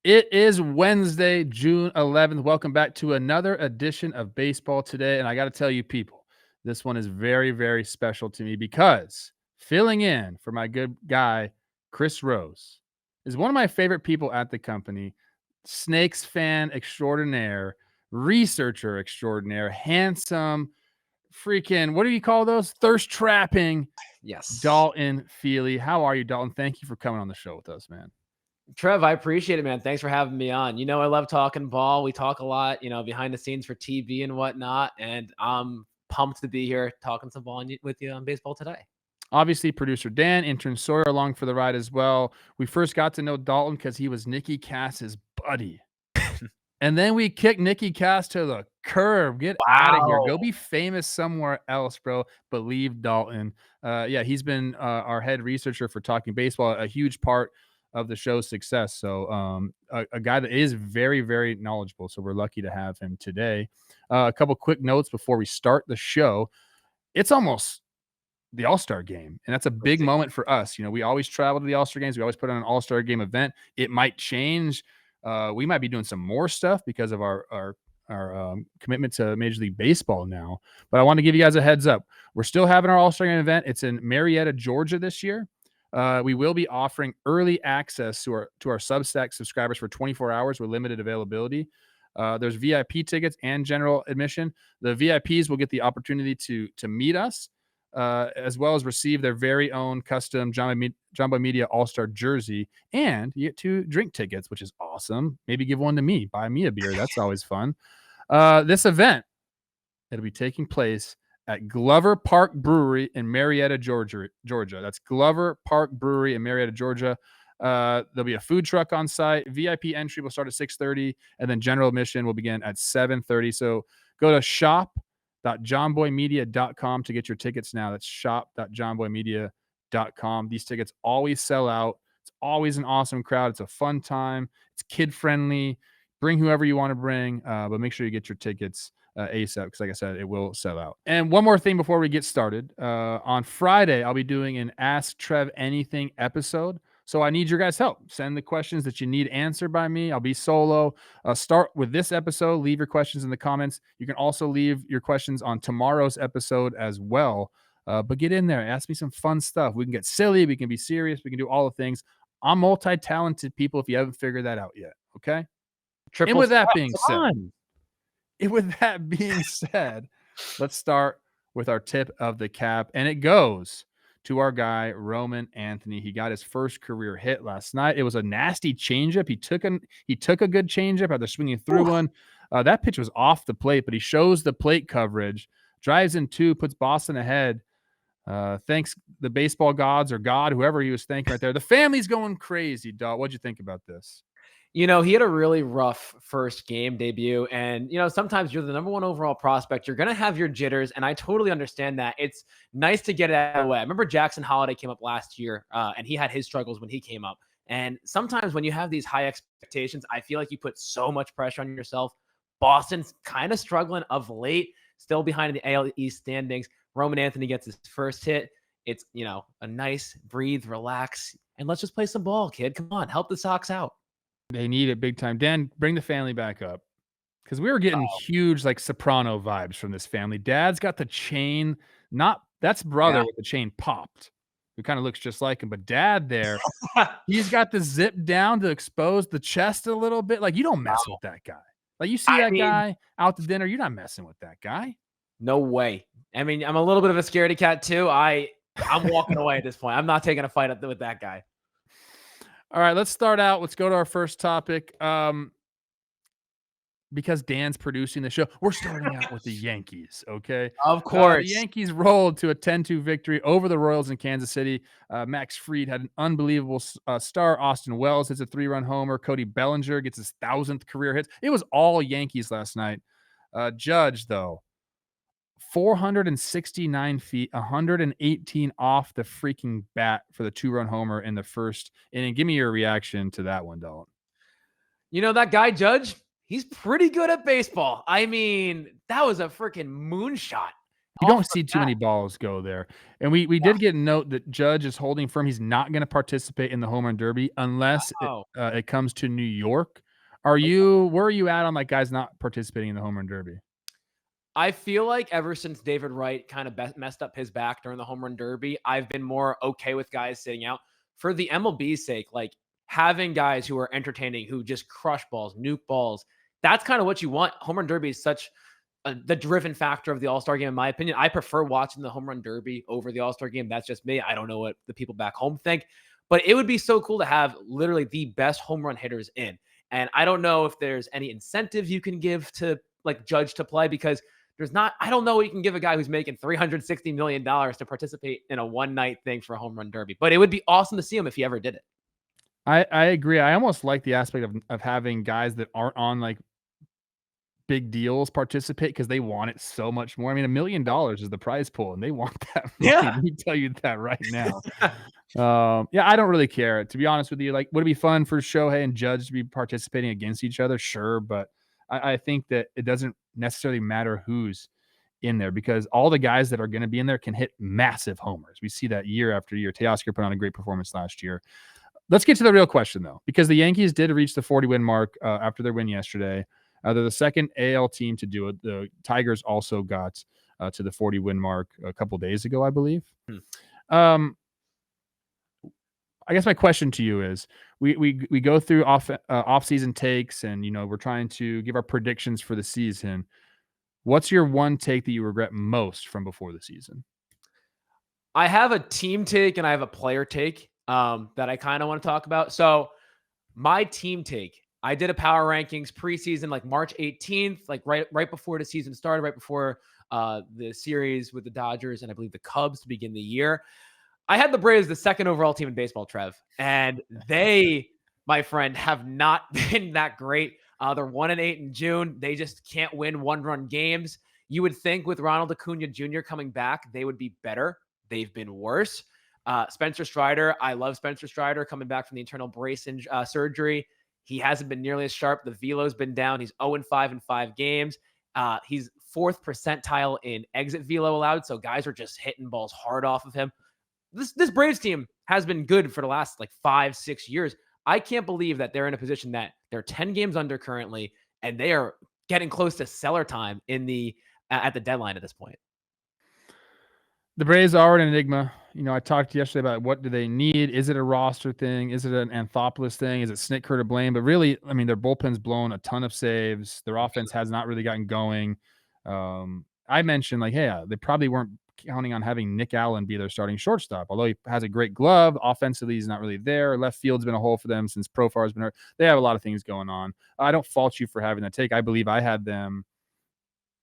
It is Wednesday, June 11th. Welcome back to another edition of Baseball Today. And I got to tell you, people, this one is very, very special to me because filling in for my good guy, Chris Rose, is one of my favorite people at the company. Snakes fan extraordinaire, researcher extraordinaire, handsome, freaking, what do you call those? Thirst trapping, Yes. Dalton Feely. How are you, Dalton? Thank you for coming on the show with us, man. Trev, I appreciate it, man. Thanks for having me on. I love talking ball. We talk a lot, behind the scenes for TV and whatnot. And I'm pumped to be here talking some ball with you on Baseball Today. Obviously, producer Dan, intern Sawyer along for the ride as well. We first got to know Dalton because he was Nikki Cass's buddy. And then we kicked Nikki Cass to the curb. Get out of here. Go Wow. be famous somewhere else, bro. But leave Dalton. Yeah, he's been our head researcher for Talking Baseball, a huge part of the show's success. So a guy that is very, very knowledgeable. So we're lucky to have him today. A couple quick notes before we start the show. It's almost the All-Star game. And that's a big moment for us. You know, we always travel to the All-Star games. We always put on an All-Star game event. It might change. We might be doing some more stuff because of our commitment to Major League Baseball now. But I want to give you guys a heads up. We're still having our All-Star game event. It's in Marietta, Georgia this year. We will be offering early access to our Substack subscribers for 24 hours with limited availability. There's VIP tickets and general admission. The VIPs will get the opportunity to meet us, as well as receive their very own custom Jumbo Media All-Star jersey, and you get 2 drink tickets, which is awesome. Maybe give one to me, buy me a beer. That's always fun. This event, it'll be taking place at Glover Park Brewery in Marietta, Georgia. That's Glover Park Brewery in Marietta, Georgia. There'll be a food truck on site. VIP entry will start at 6:30, and then general admission will begin at 7:30. So go to shop.johnboymedia.com to get your tickets now. That's shop.johnboymedia.com. These tickets always sell out. It's always an awesome crowd. It's a fun time. It's kid friendly. Bring whoever you want to bring, but make sure you get your tickets ASAP because, like I said, it will sell out. And one more thing before we get started. On Friday, I'll be doing an Ask Trev Anything episode. So I need your guys' help. Send the questions that you need answered by me. I'll be solo. Start with this episode. Leave your questions in the comments. You can also leave your questions on tomorrow's episode as well. But get in there. Ask me some fun stuff. We can get silly. We can be serious. We can do all the things. I'm multi-talented, people, if you haven't figured that out yet. Okay? Triple And with that threat. being Come said, on. let's start with our tip of the cap, and it goes to our guy Roman Anthony. He got his first career hit last night. It was a nasty changeup. He took a good changeup after swinging through one. That pitch was off the plate, but he shows the plate coverage, drives in 2, puts Boston ahead. Thanks the baseball gods or God, whoever he was thanking right there. The family's going crazy, dog. What'd you think about this? He had a really rough first game debut. And, sometimes you're the number 1 overall prospect. You're going to have your jitters. And I totally understand that. It's nice to get it out of the way. I remember Jackson Holiday came up last year, and he had his struggles when he came up. And sometimes when you have these high expectations, I feel like you put so much pressure on yourself. Boston's kind of struggling of late, still behind in the AL East standings. Roman Anthony gets his first hit. It's, a nice breathe, relax, and let's just play some ball, kid. Come on, help the Sox out. They need it big time. Dan, bring the family back up because we were getting huge like soprano vibes from this family. Dad's got the chain, that's brother with the chain popped, who kind of looks just like him. But dad there, he's got the zip down to expose the chest a little bit. Like, you don't mess with that guy. Like, you see that guy out to dinner, you're not messing with that guy. No way. I mean, I'm a little bit of a scaredy cat too. I'm walking away at this point. I'm not taking a fight with that guy. All right, let's start out. Let's go to our first topic. Because Dan's producing the show, we're starting out with the Yankees, okay? Of course. The Yankees rolled to a 10-2 victory over the Royals in Kansas City. Max Fried had an unbelievable start. Austin Wells hits a 3-run homer. Cody Bellinger gets his 1,000th career hit. It was all Yankees last night. Judge, though, 469 feet, 118 off the freaking bat for the 2-run homer in the first inning. Give me your reaction to that one, Dalton. That guy, Judge, he's pretty good at baseball. I mean, that was a freaking moonshot. You off don't the see too bat. many balls go there. And we did get a note that Judge is holding firm. He's not gonna participate in the home run derby unless Oh, it comes to New York. Where are you at on, like, guys not participating in the home run derby? I feel like ever since David Wright kind of messed up his back during the home run derby, I've been more okay with guys sitting out for the MLB's sake. Like having guys who are entertaining, who just crush balls, nuke balls. That's kind of what you want. Home run derby is such the driven factor of the All Star game, in my opinion. I prefer watching the home run derby over the All Star game. That's just me. I don't know what the people back home think, but it would be so cool to have literally the best home run hitters in. And I don't know if there's any incentive you can give to like Judge to play because there's not, I don't know what you can give a guy who's making $360 million to participate in a one night thing for a home run derby, but it would be awesome to see him if he ever did it. I agree. I almost like the aspect of having guys that aren't on, like, big deals participate because they want it so much more. I mean, $1,000,000 is the prize pool, and they want that money. Yeah. Let me tell you that right now. Yeah, I don't really care. To be honest with you, like, would it be fun for Shohei and Judge to be participating against each other? Sure, but I think that it doesn't necessarily matter who's in there because all the guys that are going to be in there can hit massive homers. We see that year after year. Teoscar put on a great performance last year. Let's get to the real question, though, because the Yankees did reach the 40-win mark after their win yesterday. They're the second AL team to do it. The Tigers also got to the 40-win mark a couple days ago, I believe. Hmm. I guess my question to you is: we go through off-season takes, and we're trying to give our predictions for the season. What's your one take that you regret most from before the season? I have a team take and I have a player take that I kind of want to talk about. So my team take, I did a power rankings preseason like March 18th, like right before the season started, right before the series with the Dodgers and I believe the Cubs to begin the year. I had the Braves the second overall team in baseball, Trev, and they, my friend, have not been that great. They're 1-8 in June. They just can't win one-run games. You would think with Ronald Acuna Jr. coming back, they would be better. They've been worse. Spencer Strider, I love Spencer Strider coming back from the internal brace surgery. He hasn't been nearly as sharp. The velo's been down. He's 0-5 in 5 games. He's 4th percentile in exit velo allowed, so guys are just hitting balls hard off of him. This Braves team has been good for the last like 5-6 years. I can't believe that they're in a position that they're 10 games under currently, and they are getting close to cellar time in the at the deadline at this point. The Braves are an enigma. I talked yesterday about what do they need. Is it a roster thing? Is it an Anthopoulos thing? Is it Snitker to blame? But really, I mean, their bullpen's blown a ton of saves. Their offense has not really gotten going. I mentioned, like, hey, they probably weren't counting on having Nick Allen be their starting shortstop. Although he has a great glove, offensively, he's not really there. Left field's been a hole for them since Profar has been hurt. They have a lot of things going on. I don't fault you for having that take. I believe I had them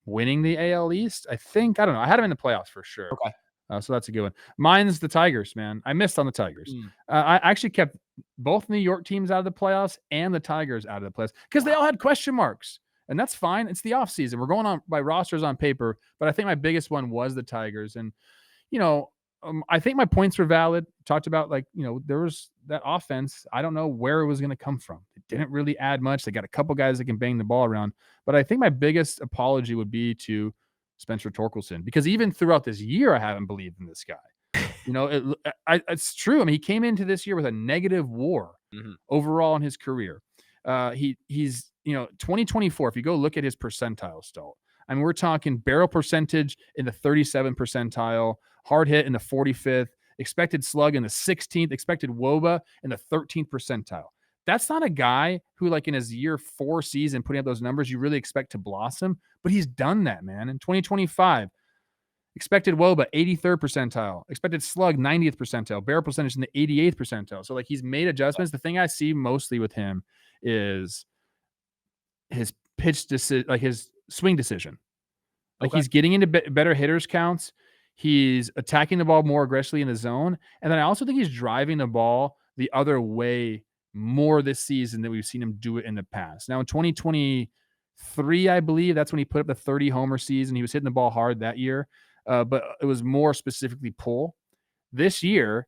winning the AL East. I don't know. I had them in the playoffs for sure. Okay. So that's a good one. Mine's the Tigers, man. I missed on the Tigers. I actually kept both New York teams out of the playoffs and the Tigers out of the playoffs because they all had question marks. And that's fine. It's the offseason. We're going on by rosters on paper. But I think my biggest one was the Tigers. And, I think my points were valid. Talked about, like, there was that offense. I don't know where it was going to come from. It didn't really add much. They got a couple guys that can bang the ball around. But I think my biggest apology would be to Spencer Torkelson, because even throughout this year, I haven't believed in this guy. It's true. I mean, he came into this year with a negative WAR overall in his career. He's 2024. If you go look at his percentile, Stalt, I mean, we're talking barrel percentage in the 37th percentile, hard hit in the 45th, expected slug in the 16th, expected WOBA in the 13th percentile. That's not a guy who, like, in his year 4 season, putting up those numbers, you really expect to blossom, but he's done that, man. In 2025, expected WOBA, 83rd percentile, expected slug, 90th percentile, barrel percentage in the 88th percentile. So, like, he's made adjustments. The thing I see mostly with him is his his swing decision. Like, Okay. he's getting into better hitters counts. He's attacking the ball more aggressively in the zone. And then I also think he's driving the ball the other way more this season than we've seen him do it in the past. Now, in 2023, I believe that's when he put up the 30 homer season. He was hitting the ball hard that year, but it was more specifically pull. This year,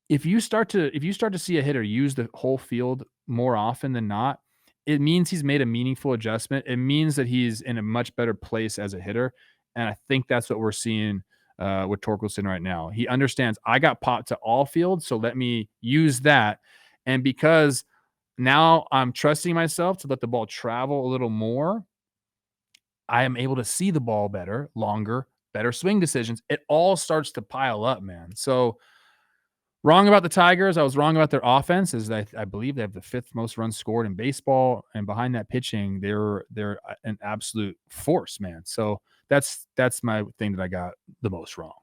if you start to see a hitter use the whole field more often than not, it means he's made a meaningful adjustment. It means that he's in a much better place as a hitter. And I think that's what we're seeing with Torkelson right now. He understands I got popped to all fields, so let me use that. And because now I'm trusting myself to let the ball travel a little more, I am able to see the ball better, longer, better swing decisions. It all starts to pile up, man. So wrong about the Tigers. I was wrong about their offense. Is I believe they have the fifth most runs scored in baseball, and behind that pitching, they're an absolute force, man. So that's my thing that I got the most wrong.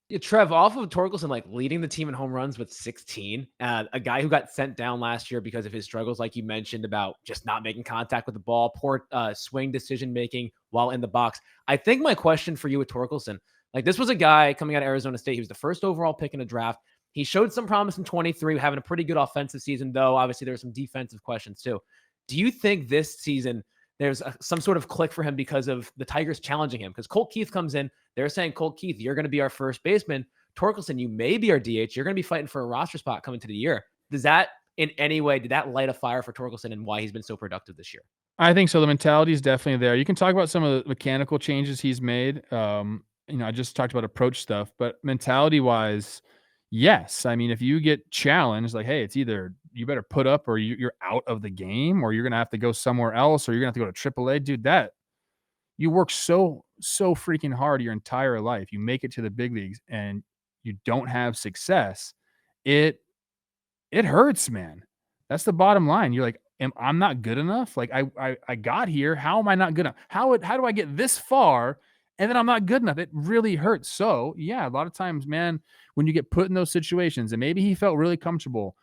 Yeah, Trev, off of Torkelson, like leading the team in home runs with 16, a guy who got sent down last year because of his struggles, like you mentioned, about just not making contact with the ball, poor swing decision making while in the box. I think my question for you with Torkelson, like this was a guy coming out of Arizona State. He was the first overall pick in a draft. He showed some promise in 23, having a pretty good offensive season, though obviously there were some defensive questions too. Do you think this season there's some sort of click for him because of the Tigers challenging him? Because Colt Keith comes in, they're saying, Colt Keith, you're going to be our first baseman. Torkelson, you may be our DH. You're going to be fighting for a roster spot coming to the year. Does that in any way, did that light a fire for Torkelson and why he's been so productive this year? I think so. The mentality is definitely there. You can talk about some of the mechanical changes he's made. I just talked about approach stuff, but mentality wise, yes. I mean, if you get challenged, like, hey, it's either you better put up or you're out of the game, or you're gonna have to go somewhere else, or you're gonna have to go to AAA. Dude, that you work so freaking hard your entire life. You make it to the big leagues and you don't have success. It it hurts, man. That's the bottom line. You're like, I'm not good enough? Like I got here. How am I not good enough? How do I get this far and then I'm not good enough? It really hurts. So, yeah, a lot of times, man, when you get put in those situations, and maybe he felt really comfortable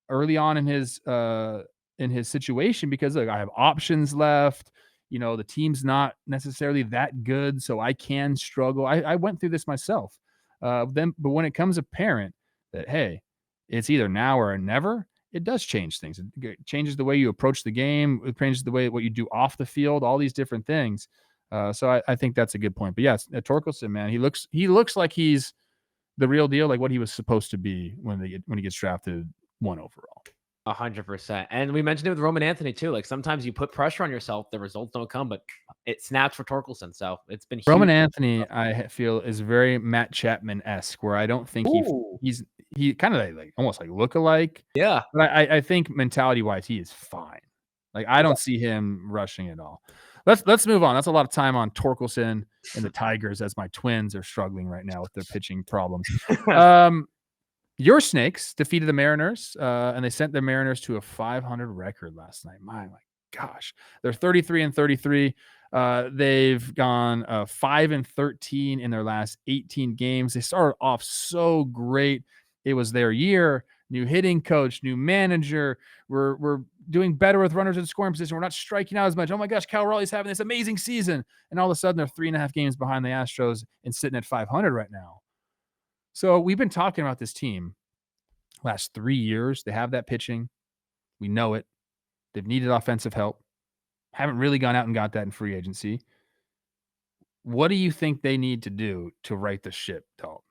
early on in his situation because look, I have options left. The team's not necessarily that good, so I can struggle. I went through this myself. But when it comes apparent that hey, it's either now or never, it does change things. It changes the way you approach the game. It changes the way what you do off the field. All these different things. So I think that's a good point. But yes, Torkelson, man, he looks like he's the real deal, like what he was supposed to be when he gets drafted 1 overall. 100%. And we mentioned it with Roman Anthony too. Like sometimes you put pressure on yourself, the results don't come, but it snaps for Torkelson. So it's been huge. Roman Anthony, I feel, is very Matt Chapman-esque, where I don't think Ooh, he kind of like almost like look-alike, yeah. but I think mentality-wise, he is fine. Like, I Okay. don't see him rushing at all. Let's move on. That's a lot of time on Torkelson and the Tigers as my Twins are struggling right now with their pitching problems. Your Snakes defeated the Mariners, and they sent the Mariners to a 500 record last night. My gosh, they're 33-33. They've gone 5-13 in their last 18 games. They started off so great. It was their year. New hitting coach, new manager. We're doing better with runners in scoring position. We're not striking out as much. Oh my gosh, Cal Raleigh's having this amazing season, and all of a sudden they're 3.5 games behind the Astros and sitting at 500 right now. So we've been talking about this team last 3 years. They have that pitching. We know it. They've needed offensive help. Haven't really gone out and got that in free agency. What do you think they need to do to right the ship, Dalton?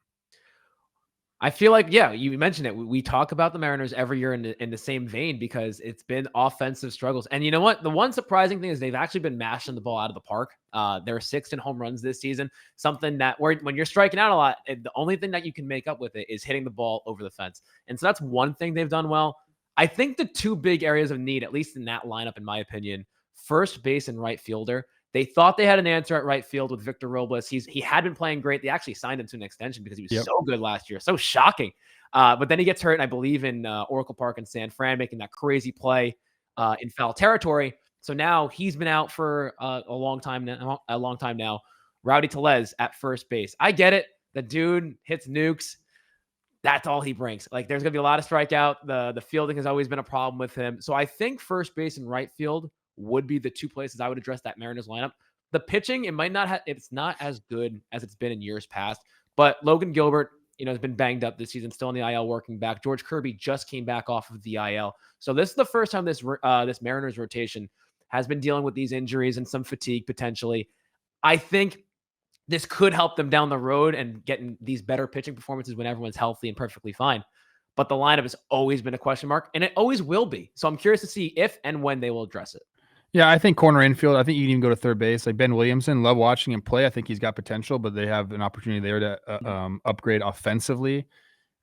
I feel like, yeah, you mentioned it. We talk about the Mariners every year in the same vein because it's been offensive struggles. And you know what? The one surprising thing is they've actually been mashing the ball out of the park. They're 6th in home runs this season. Something that when you're striking out a lot, the only thing that you can make up with it is hitting the ball over the fence. And so that's one thing they've done well. I think the two big areas of need, at least in that lineup, in my opinion, first base and right fielder. They thought they had an answer at right field with Victor Robles. He had been playing great. They actually signed him to an extension because he was so good last year. So shocking. But then he gets hurt, and I believe in Oracle Park in San Fran, making that crazy play in foul territory. So now he's been out for a long time now. Rowdy Tellez at first base. I get it. The dude hits nukes. That's all he brings. Like there's gonna be a lot of strikeout. The fielding has always been a problem with him. So I think first base and right field would be the two places I would address that Mariners lineup. The pitching, it might not have, it's not as good as it's been in years past, but Logan Gilbert, has been banged up this season, still in the IL working back. George Kirby just came back off of the IL. So this is the first time this Mariners rotation has been dealing with these injuries and some fatigue potentially. I think this could help them down the road and getting these better pitching performances when everyone's healthy and perfectly fine. But the lineup has always been a question mark, and it always will be. So I'm curious to see if and when they will address it. Yeah, I think corner infield. I think you can even go to third base. Like Ben Williamson, love watching him play. I think he's got potential, but they have an opportunity there to Mhm. upgrade offensively.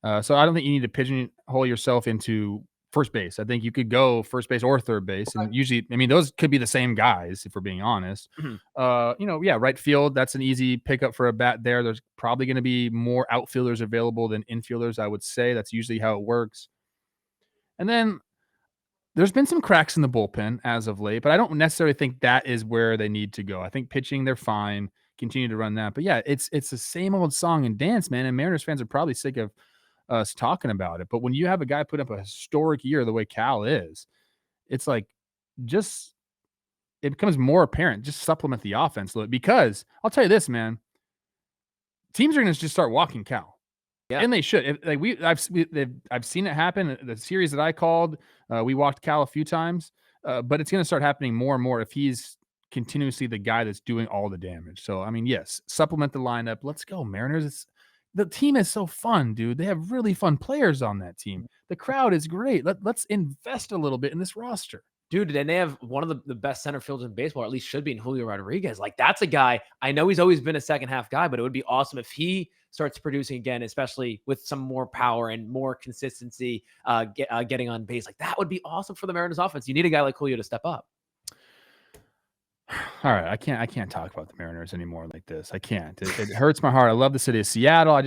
So I don't think you need to pigeonhole yourself into first base. I think you could go first base or third base, Okay. and usually, I mean, those could be the same guys if we're being honest. Mhm. Yeah, right field. That's an easy pickup for a bat there. There's probably going to be more outfielders available than infielders. I would say that's usually how it works. And then there's been some cracks in the bullpen as of late, but I don't necessarily think that is where they need to go. I think pitching, they're fine. Continue to run that. But yeah, it's the same old song and dance, man. And Mariners fans are probably sick of us talking about it. But when you have a guy put up a historic year the way Cal is, it's like just it becomes more apparent. Just supplement the offense a little because I'll tell you this, man. Teams are going to just start walking Cal. Yeah. And they should. I've seen it happen. The series that I called, we walked Cal a few times, but it's going to start happening more and more if he's continuously the guy that's doing all the damage. So, I mean, yes, supplement the lineup. Let's go, Mariners. The team is so fun, dude. They have really fun players on that team. The crowd is great. Let's invest a little bit in this roster. Dude, and they have one of the best center fielders in baseball, or at least should be, in Julio Rodriguez. Like, that's a guy. I know he's always been a second half guy, but it would be awesome if he starts producing again, especially with some more power and more consistency, getting on base. Like, that would be awesome for the Mariners offense. You need a guy like Julio to step up. All right, I can't talk about the Mariners anymore like this. I can't. It hurts my heart. I love the city of Seattle.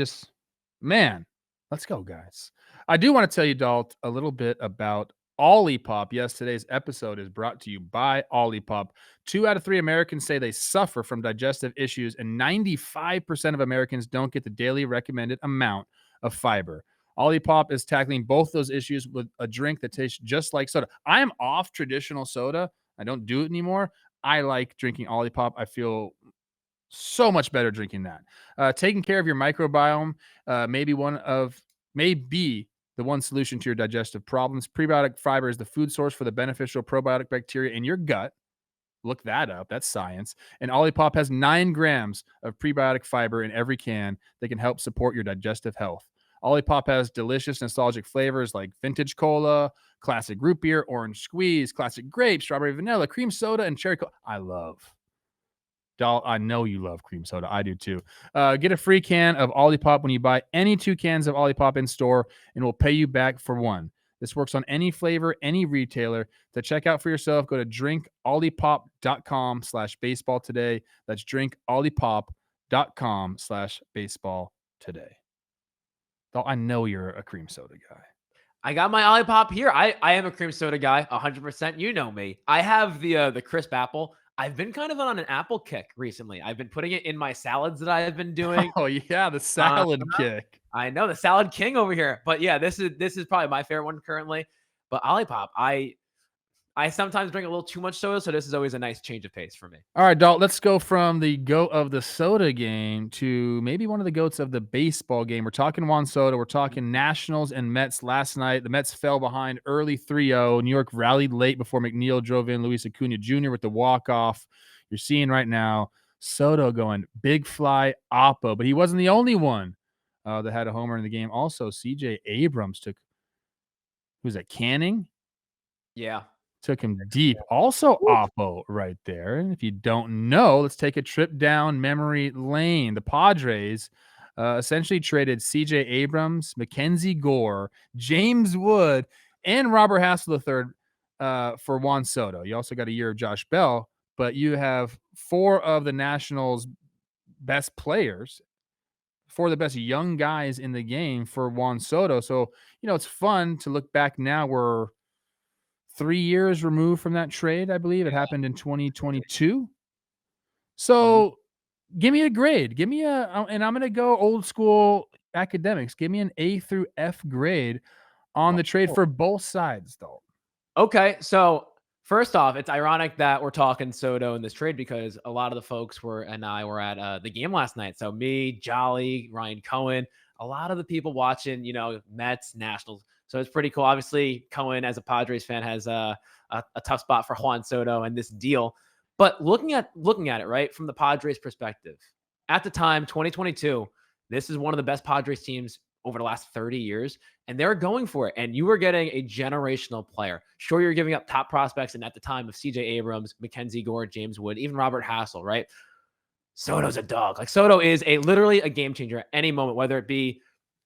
Man, let's go, guys. I do want to tell you, Dalt, a little bit about Olipop. Yes, today's episode is brought to you by Olipop. 2 out of 3 Americans say they suffer from digestive issues, and 95% of Americans don't get the daily recommended amount of fiber. Olipop is tackling both those issues with a drink that tastes just like soda. I am off traditional soda. I don't do it anymore. I like drinking Olipop. I feel so much better drinking that. Taking care of your microbiome may be the one solution to your digestive problems. Prebiotic fiber is the food source for the beneficial probiotic bacteria in your gut. Look that up. That's science. And Olipop has 9 grams of prebiotic fiber in every can that can help support your digestive health. Olipop has delicious nostalgic flavors like vintage cola, classic root beer, orange squeeze, classic grape, strawberry vanilla, cream soda, and cherry cola. I know you love cream soda. I do too. Get a free can of Olipop when you buy any 2 cans of Olipop in store, and we'll pay you back for 1. This works on any flavor, any retailer. To check out for yourself, go to drinkolipop.com/baseball today. That's drinkolipop.com/baseball today. I know you're a cream soda guy. I got my Olipop here. I am a cream soda guy, 100%. You know me. I have the crisp apple. I've been kind of on an apple kick recently. I've been putting it in my salads that I have been doing. Oh yeah, the Uh, salad kick. I know, the salad king over here. But yeah, this is probably my favorite one currently. But Olipop, I sometimes drink a little too much soda, so this is always a nice change of pace for me. All right, Dalt, let's go from the goat of the soda game to maybe one of the goats of the baseball game. We're talking Juan Soto. We're talking Nationals and Mets last night. The Mets fell behind early 3-0. New York rallied late before McNeil drove in Luis Acuna Jr. with the walk-off. You're seeing right now Soto going big fly oppo, but he wasn't the only one that had a homer in the game. Also, CJ Abrams who's that, Canning? Yeah. Took him deep. Also, Oppo right there. And if you don't know, let's take a trip down memory lane. The Padres essentially traded CJ Abrams, Mackenzie Gore, James Wood, and Robert Hassel III for Juan Soto. You also got a year of Josh Bell, but you have 4 of the Nationals' best players, 4 of the best young guys in the game for Juan Soto. So, it's fun to look back now. We're 3 years removed from that trade, I believe. It happened in 2022. Mhm. So, give me a grade. And I'm gonna go old school academics. Give me an A through F grade on the trade Wow. for both sides, though. Okay, so first off, it's ironic that we're talking Soto in this trade because a lot of the folks and I were at the game last night. So me, Jolly, Ryan Cohen, a lot of the people watching, Mets, Nationals. So it's pretty cool. Obviously, Cohen, as a Padres fan, has a tough spot for Juan Soto and this deal. But looking at it right from the Padres' perspective, at the time, 2022, this is one of the best Padres teams over the last 30 years, and they were going for it. And you were getting a generational player. Sure, you're giving up top prospects, and at the time of CJ Abrams, Mackenzie Gore, James Wood, even Robert Hassel, right? Soto's a dog. Like Soto is literally a game changer at any moment, whether it be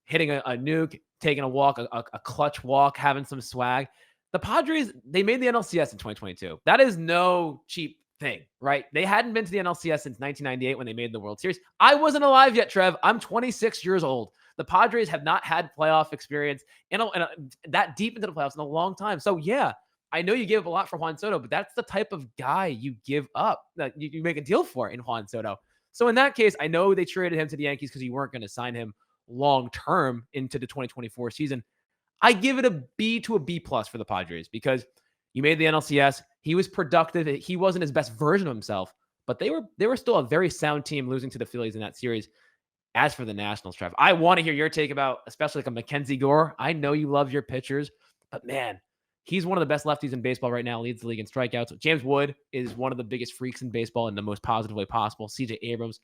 hitting a nuke, taking a walk, a clutch walk, having some swag. The Padres, they made the NLCS in 2022. That is no cheap thing, right? They hadn't been to the NLCS since 1998 when they made the World Series. I wasn't alive yet, Trev. I'm 26 years old. The Padres have not had playoff experience that deep into the playoffs in a long time. So, yeah, I know you gave up a lot for Juan Soto, but that's the type of guy you give up, that you make a deal for in Juan Soto. So in that case, I know they traded him to the Yankees because you weren't going to sign him long term into the 2024 season. I give it a B to a B plus for the Padres because you made the NLCS. He was productive. He wasn't his best version of himself, but they were still a very sound team losing to the Phillies in that series. As for the Nationals, Trev, I want to hear your take about, especially like a Mackenzie Gore. I know you love your pitchers, but man, he's one of the best lefties in baseball right now, leads the league in strikeouts. James Wood is one of the biggest freaks in baseball in the most positive way possible. CJ Abrams.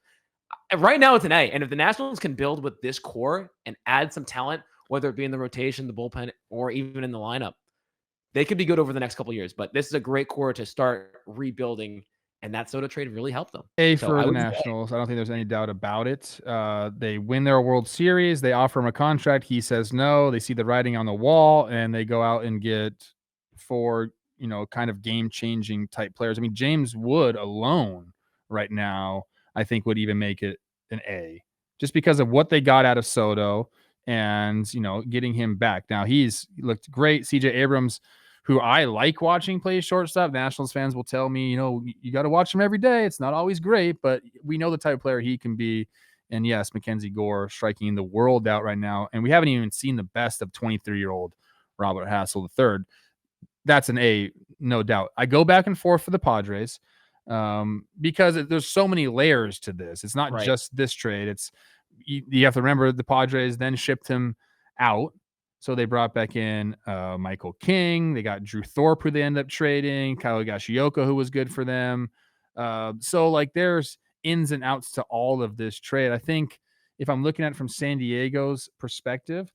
Right now, it's an A. And if the Nationals can build with this core and add some talent, whether it be in the rotation, the bullpen, or even in the lineup, they could be good over the next couple of years. But this is a great core to start rebuilding, and that Soto trade really helped them. A So for I the would say, Nationals. I don't think there's any doubt about it. They win their World Series. They offer him a contract. He says no. They see the writing on the wall, and they go out and get four, kind of game-changing type players. I mean, James Wood alone right now, I think would even make it an A, just because of what they got out of Soto and, getting him back. Now, he's looked great. CJ Abrams, who I like watching play shortstop. Nationals fans will tell me, you got to watch him every day. It's not always great, but we know the type of player he can be. And yes, Mackenzie Gore striking the world out right now. And we haven't even seen the best of 23-year-old Robert Hassel III. That's an A, no doubt. I go back and forth for the Padres because there's so many layers to this. It's not right. just this trade. It's you have to remember the Padres then shipped him out. So they brought back in Michael King. They got Drew Thorpe, who they ended up trading. Kyle Higashioka, who was good for them. So there's ins and outs to all of this trade. I think if I'm looking at it from San Diego's perspective,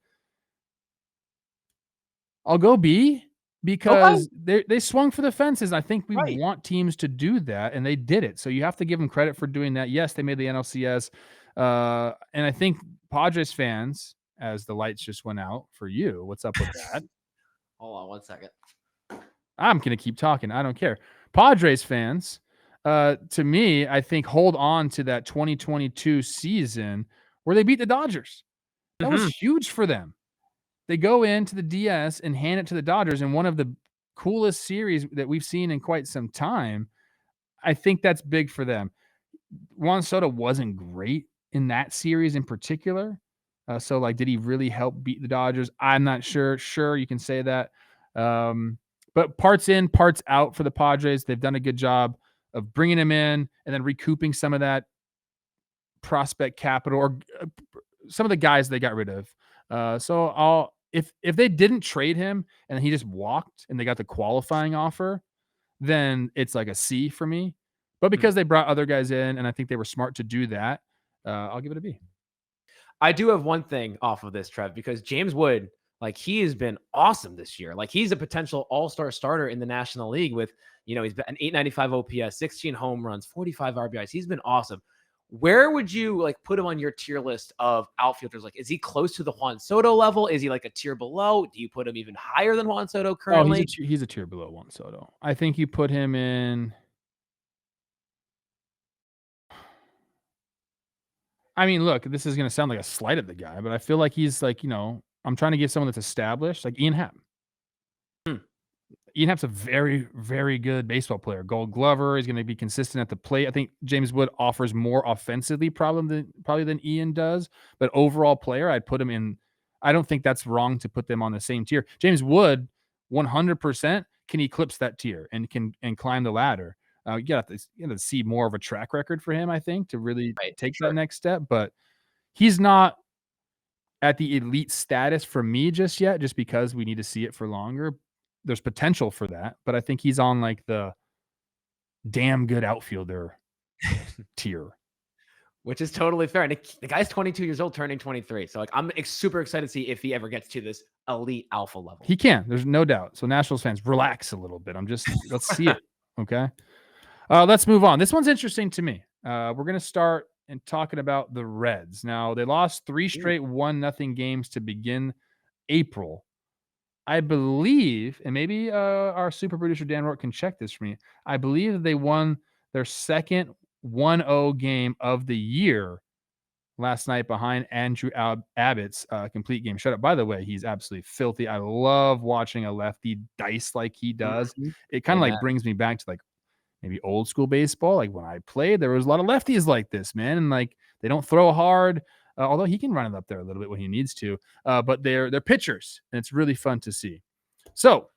I'll go B Okay. because they swung for the fences. I think we Right. want teams to do that, and they did it. So you have to give them credit for doing that. Yes, they made the NLCS. And I think Padres fans, as the lights just went out for you, what's up with that? Hold on one second. I'm going to keep talking. I don't care. Padres fans, to me, I think hold on to that 2022 season where they beat the Dodgers. That was huge for them. They go into the DS and hand it to the Dodgers in one of the coolest series that we've seen in quite some time. I think that's big for them. Juan Soto wasn't great in that series in particular. So did he really help beat the Dodgers? I'm not sure. Sure, you can say that. But parts in, parts out for the Padres. They've done a good job of bringing him in and then recouping some of that prospect capital or some of the guys they got rid of. If they didn't trade him and he just walked and they got the qualifying offer, then it's like a C for me. But because they brought other guys in and I think they were smart to do that, I'll give it a B. I do have one thing off of this, Trev, because James Wood, he has been awesome this year. He's a potential all-star starter in the National League with, he's been an 895 OPS, 16 home runs, 45 RBIs. He's been awesome. Where would you put him on your tier list of outfielders? Is he close to the Juan Soto level? Is he a tier below? Do you put him even higher than Juan Soto currently? He's a tier below Juan Soto. I think you put him in. I mean, look, this is gonna sound like a slight at the guy, but I feel like he's I'm trying to get someone that's established, like Ian Happ. Ian Happ's a very, very good baseball player. Gold Glover. He's going to be consistent at the plate. I think James Wood offers more offensively probably than Ian does, but overall player, I'd put him in. I don't think that's wrong to put them on the same tier. James Wood, 100% can eclipse that tier and can climb the ladder. You got to see more of a track record for him, I think, to really take that next step. But he's not at the elite status for me just yet, just because we need to see it for longer. There's potential for that, but I think he's on the damn good outfielder tier. which is totally fair. And the guy's 22 years old, turning 23. So like, I'm super excited to see if he ever gets to this elite alpha level. He can. There's no doubt. So Nationals fans, relax a little bit. Let's see it. Okay. Let's move on. This one's interesting to me. We're gonna start and talking about the Reds. Now they lost 3 straight 1-0 games to begin April. I believe, and maybe our super producer Dan Rourke can check this for me. I believe they won their second 1-0 game of the year last night behind Andrew Abbott's complete game shutout. By the way, he's absolutely filthy. I love watching a lefty dice like he does. Mhm. It kind of Amen. like brings me back to like maybe old school baseball. Like when I played, there was a lot of lefties like this, man. And like they don't throw hard, although he can run it up there a little bit when he needs to. But they're pitchers, and it's really fun to see. So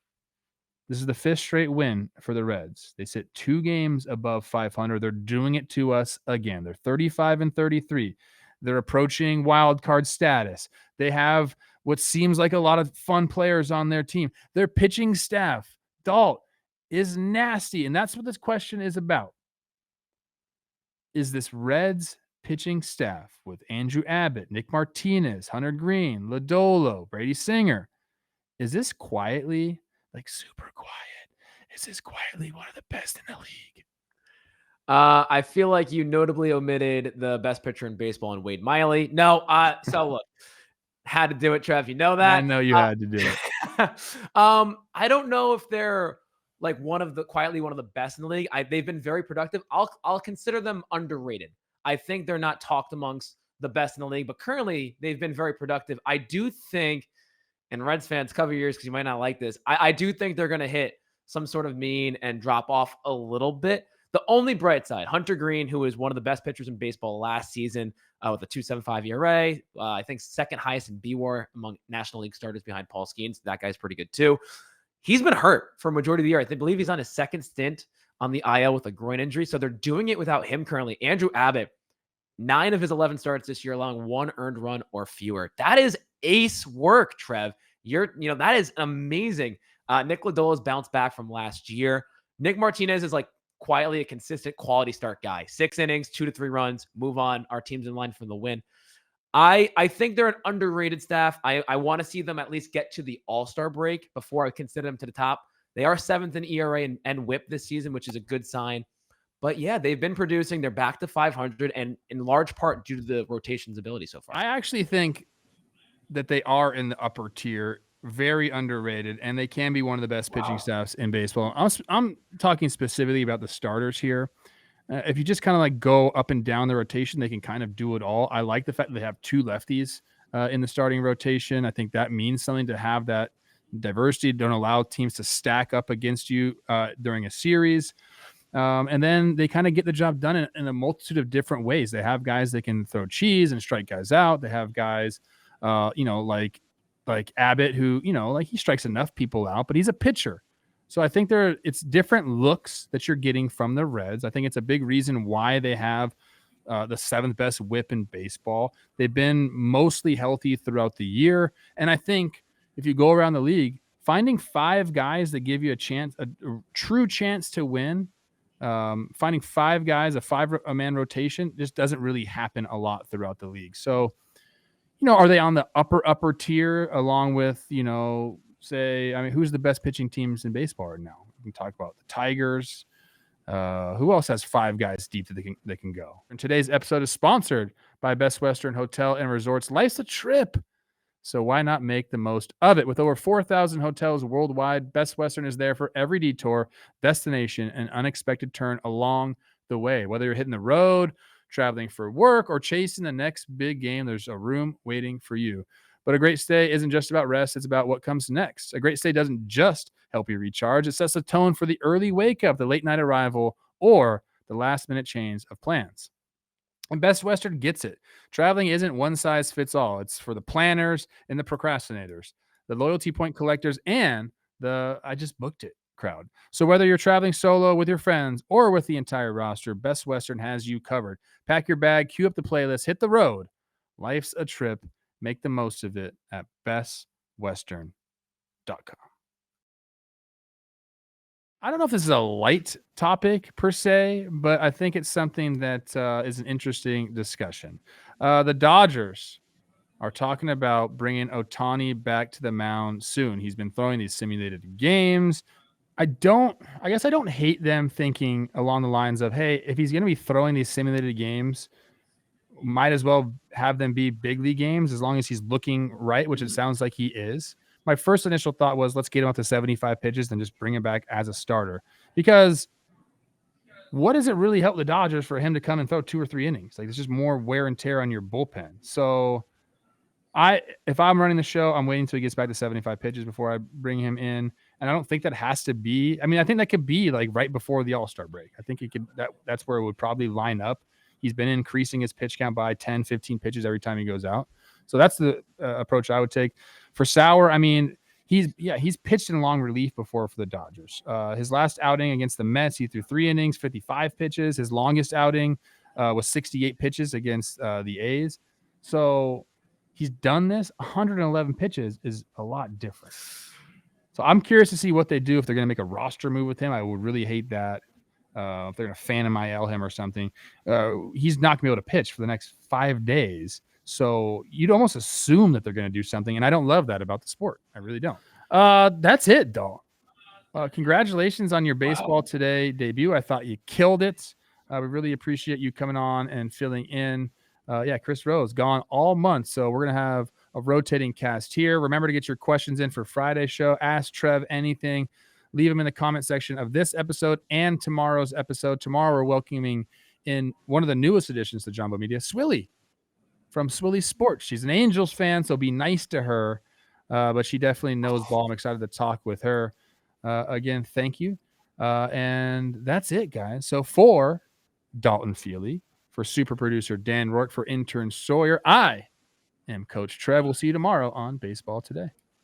this is the 5th straight win for the Reds. They sit 2 games above 500. They're doing it to us again. They're 35-33. They're approaching wild card status. They have what seems like a lot of fun players on their team. Their pitching staff, Dalt, is nasty, and that's what this question is about. Is this Reds pitching staff with Andrew Abbott, Nick Martinez, Hunter Green, Lodolo, Brady Singer, is this quietly, like super quiet? Is this quietly one of the best in the league? I feel like you notably omitted the best pitcher in baseball in Wade Miley. No, so look, had to do it, Trev. You know I that. know you had to do it. I don't know if they're like quietly one of the best in the league. They've been very productive. I'll consider them underrated. I think they're not talked amongst the best in the league, but currently they've been very productive. I do think, and Reds fans, cover your ears because you might not like this. I do think they're going to hit some sort of mean and drop off a little bit. The only bright side, Hunter Green, who is one of the best pitchers in baseball last season with a 2.75 ERA, I think second highest in BWAR among National League starters behind Paul Skeens. That guy's pretty good too. He's been hurt for a majority of the year. I believe he's on his second stint on the IL with a groin injury. So they're doing it without him currently. Andrew Abbott, 9 of his 11 starts this year, allowing 1 earned run or fewer. That is ace work, Trev. That is amazing. Nick Lodolo's bounced back from last year. Nick Martinez is like quietly a consistent quality start guy. 6 innings, 2 to 3 runs, move on. Our team's in line for the win. I think they're an underrated staff. I want to see them at least get to the All-Star break before I consider them to the top. They are 7th in ERA and WHIP this season, which is a good sign. But yeah, they've been producing. They're back to 500, and in large part due to the rotation's ability so far. I actually think that they are in the upper tier, very underrated, and they can be one of the best pitching staffs in baseball. I'm talking specifically about the starters here. If you just kind of like go up and down the rotation, they can kind of do it all. I like the fact that they have 2 lefties in the starting rotation. I think that means something to have that diversity. Don't allow teams to stack up against you during a series. And then they kind of get the job done in a multitude of different ways. They have guys that can throw cheese and strike guys out. They have guys, like Abbott, who, like he strikes enough people out, but he's a pitcher. So I think it's different looks that you're getting from the Reds. I think it's a big reason why they have the 7th best WHIP in baseball. They've been mostly healthy throughout the year. And I think if you go around the league, finding 5 guys that give you a true chance to win, finding 5 guys, a 5-man rotation just doesn't really happen a lot throughout the league. So, are they on the upper tier along with, who's the best pitching teams in baseball right now? We can talk about the Tigers. Who else has 5 guys deep that they can go? And today's episode is sponsored by Best Western Hotel and Resorts. Life's a trip, so why not make the most of it? With over 4,000 hotels worldwide, Best Western is there for every detour, destination, and unexpected turn along the way. Whether you're hitting the road, traveling for work, or chasing the next big game, there's a room waiting for you. But a great stay isn't just about rest, it's about what comes next. A great stay doesn't just help you recharge, it sets the tone for the early wake up, the late night arrival, or the last minute change of plans. And Best Western gets it. Traveling isn't one size fits all. It's for the planners and the procrastinators, the loyalty point collectors, and the I just booked it crowd. So whether you're traveling solo with your friends or with the entire roster, Best Western has you covered. Pack your bag, cue up the playlist, hit the road. Life's a trip. Make the most of it at bestwestern.com. I don't know if this is a light topic per se, but I think it's something that is an interesting discussion. The Dodgers are talking about bringing Ohtani back to the mound soon. He's been throwing these simulated games. I guess I don't hate them thinking along the lines of, hey, if he's going to be throwing these simulated games, might as well have them be big league games as long as he's looking right, which it sounds like he is. My first initial thought was let's get him up to 75 pitches and just bring him back as a starter. Because what does it really help the Dodgers for him to come and throw 2 or 3 innings? Like, it's just more wear and tear on your bullpen. So if I'm running the show, I'm waiting until he gets back to 75 pitches before I bring him in. And I don't think that has to be. I mean, I think that could be like right before the All-Star break. I think that's where it would probably line up. He's been increasing his pitch count by 10, 15 pitches every time he goes out. So that's the approach I would take. For Sauer, I mean, he's pitched in long relief before for the Dodgers. His last outing against the Mets, he threw 3 innings, 55 pitches. His longest outing was 68 pitches against the A's. So he's done this. 111 pitches is a lot different. So I'm curious to see what they do if they're going to make a roster move with him. I would really hate that. If they're going to Phantom IL him or something, he's not going to be able to pitch for the next 5 days. So you'd almost assume that they're going to do something. And I don't love that about the sport. I really don't. That's it, Dalton. Congratulations on your baseball today debut. I thought you killed it. We really appreciate you coming on and filling in. Chris Rose gone all month. So we're going to have a rotating cast here. Remember to get your questions in for Friday's show. Ask Trev anything. Leave them in the comment section of this episode and tomorrow's episode. Tomorrow, we're welcoming in one of the newest additions to Jumbo Media, Swilly from Swilly Sports. She's an Angels fan, so be nice to her. But she definitely knows ball. I'm excited to talk with her. Again, thank you. And that's it, guys. So for Dalton Feely, for super producer Dan Rourke, for intern Sawyer, I am Coach Trev. We'll see you tomorrow on Baseball Today.